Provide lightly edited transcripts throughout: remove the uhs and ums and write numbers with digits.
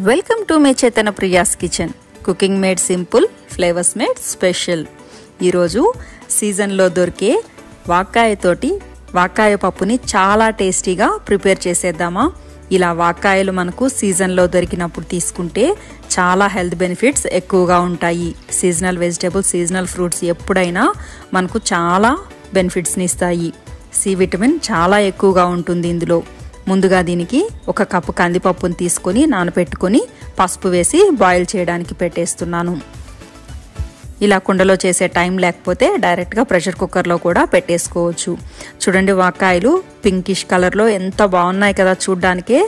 Welcome to my Chaitanya Priya's kitchen. Cooking made simple, flavours made special. ఈరోజు సీజన్లో దొరికే వాక్కాయతోటి వాక్కాయ పప్పుని చాలా టేస్టీగా ప్రిపేర్ చేసేద్దామా. ఇలా వాక్కాయలు మనకు సీజన్లో దొరికినప్పుడు తీసుకుంటే చాలా హెల్త్ బెనిఫిట్స్ ఎక్కువగా ఉంటాయి. సీజనల్ వెజిటేబుల్స్, సీజనల్ ఫ్రూట్స్ ఎప్పుడైనా మనకు చాలా బెనిఫిట్స్ని ఇస్తాయి. సి విటమిన్ చాలా ఎక్కువగా ఉంటుంది ఇందులో. ముందుగా దీనికి ఒక కప్పు కందిపప్పును తీసుకొని నానబెట్టుకొని పసుపు వేసి బాయిల్ చేయడానికి పెట్టేస్తున్నాను. ఇలా కుండలో చేసే టైం లేకపోతే డైరెక్ట్గా ప్రెషర్ కుక్కర్లో కూడా పెట్టేసుకోవచ్చు. చూడండి, వాక్కాయలు పింకిష్ కలర్లో ఎంత బాగున్నాయి కదా చూడ్డానికే.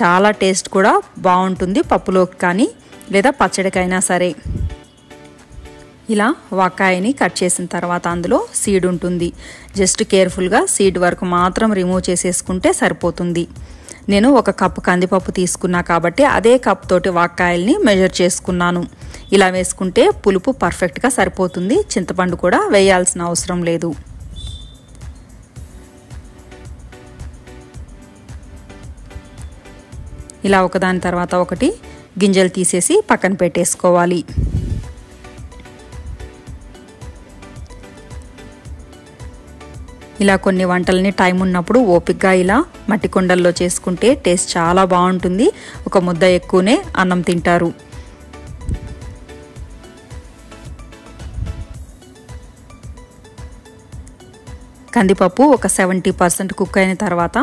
చాలా టేస్ట్ కూడా బాగుంటుంది పప్పులోకి కానీ లేదా పచ్చడికైనా సరే. ఇలా వాక్కాయని కట్ చేసిన తర్వాత అందులో సీడ్ ఉంటుంది. జస్ట్ కేర్ఫుల్గా సీడ్ వరకు మాత్రం రిమూవ్ చేసేసుకుంటే సరిపోతుంది. నేను ఒక కప్పు కందిపప్పు తీసుకున్నా కాబట్టి అదే కప్ తోటి వాక్కాయల్ని మెజర్ చేసుకున్నాను. ఇలా వేసుకుంటే పులుపు పర్ఫెక్ట్గా సరిపోతుంది. చింతపండు కూడా వేయాల్సిన అవసరం లేదు. ఇలా ఒకదాని తర్వాత ఒకటి గింజలు తీసేసి పక్కన పెట్టేసుకోవాలి. ఇలా కొన్ని వంటల్ని టైం ఉన్నప్పుడు ఓపికగా ఇలా మట్టి కుండల్లో చేసుకుంటే టేస్ట్ చాలా బాగుంటుంది. ఒక ముద్ద ఎక్కువనే అన్నం తింటారు. కందిపప్పు ఒక 70% కుక్ అయిన తర్వాత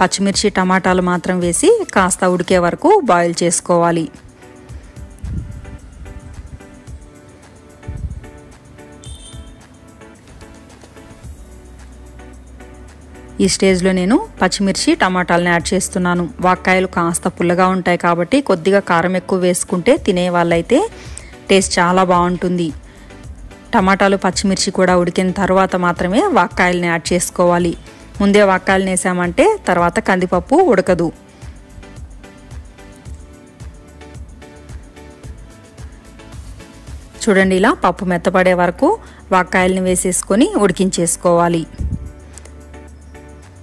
పచ్చిమిర్చి, టమాటాలు మాత్రం వేసి కాస్త ఉడికే వరకు బాయిల్ చేసుకోవాలి. ఈ స్టేజ్లో నేను పచ్చిమిర్చి, టమాటాలను యాడ్ చేస్తున్నాను. వాక్కాయలు కాస్త పుల్లగా ఉంటాయి కాబట్టి కొద్దిగా కారం ఎక్కువ వేసుకుంటే తినే వాళ్ళైతే టేస్ట్ చాలా బాగుంటుంది. టమాటాలు, పచ్చిమిర్చి కూడా ఉడికిన తర్వాత మాత్రమే వాక్కాయలని యాడ్ చేసుకోవాలి. ముందే వాక్కాయలను వేసామంటే తర్వాత కందిపప్పు ఉడకదు. చూడండి, ఇలా పప్పు మెత్తపడే వరకు వాక్కాయలని వేసేసుకొని ఉడికించేసుకోవాలి.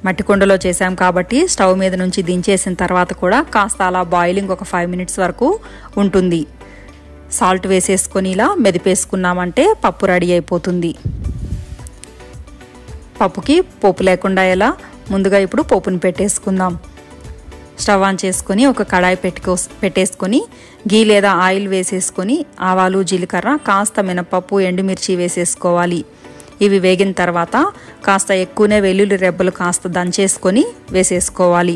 మట్టి కుండలో చేసాం కాబట్టి స్టవ్ మీద నుంచి దించేసిన తర్వాత కూడా కాస్త అలా బాయిలింగ్ ఒక 5 minutes వరకు ఉంటుంది. సాల్ట్ వేసేసుకొని ఇలా మెదిపేసుకున్నామంటే పప్పు రెడీ అయిపోతుంది. పప్పుకి పోపు లేకుండా ఎలా ముందుగా ఇప్పుడు పోపుని పెట్టేసుకుందాం. స్టవ్ ఆన్ చేసుకొని ఒక కడాయి పెట్టేసుకొని గీ లేదా ఆయిల్ వేసేసుకొని ఆవాలు, జీలకర్ర, కాస్త మినపప్పు, ఎండుమిర్చి వేసేసుకోవాలి. ఇవి వేగిన తర్వాత కాస్త ఎక్కువనే వెల్లుల్లి రెబ్బలు కాస్త దంచేసుకొని వేసేసుకోవాలి.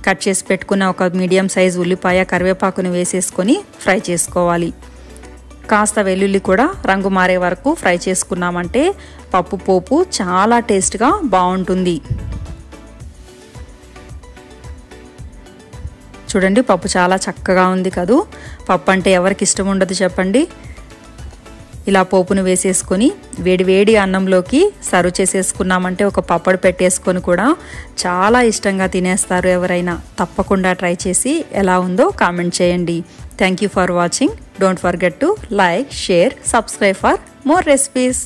కట్ చేసి పెట్టుకున్న ఒక మీడియం సైజ్ ఉల్లిపాయ, కరివేపాకుని వేసేసుకొని ఫ్రై చేసుకోవాలి. కాస్త వెల్లుల్లి కూడా రంగు మారే వరకు ఫ్రై చేసుకున్నామంటే పప్పు పోపు చాలా టేస్ట్గా బాగుంటుంది. చూడండి, పప్పు చాలా చక్కగా ఉంది కదూ. పప్పు అంటే ఎవరికి ఇష్టం ఉండదు చెప్పండి. ఇలా పోపును వేసేసుకొని వేడి అన్నంలోకి సర్వ్ చేసేసుకున్నామంటే ఒక పప్పడు పెట్టేసుకొని కూడా చాలా ఇష్టంగా తినేస్తారు ఎవరైనా. తప్పకుండా ట్రై చేసి ఎలా ఉందో కామెంట్ చేయండి. Thank you for watching. Don't forget to like, share, subscribe for more recipes.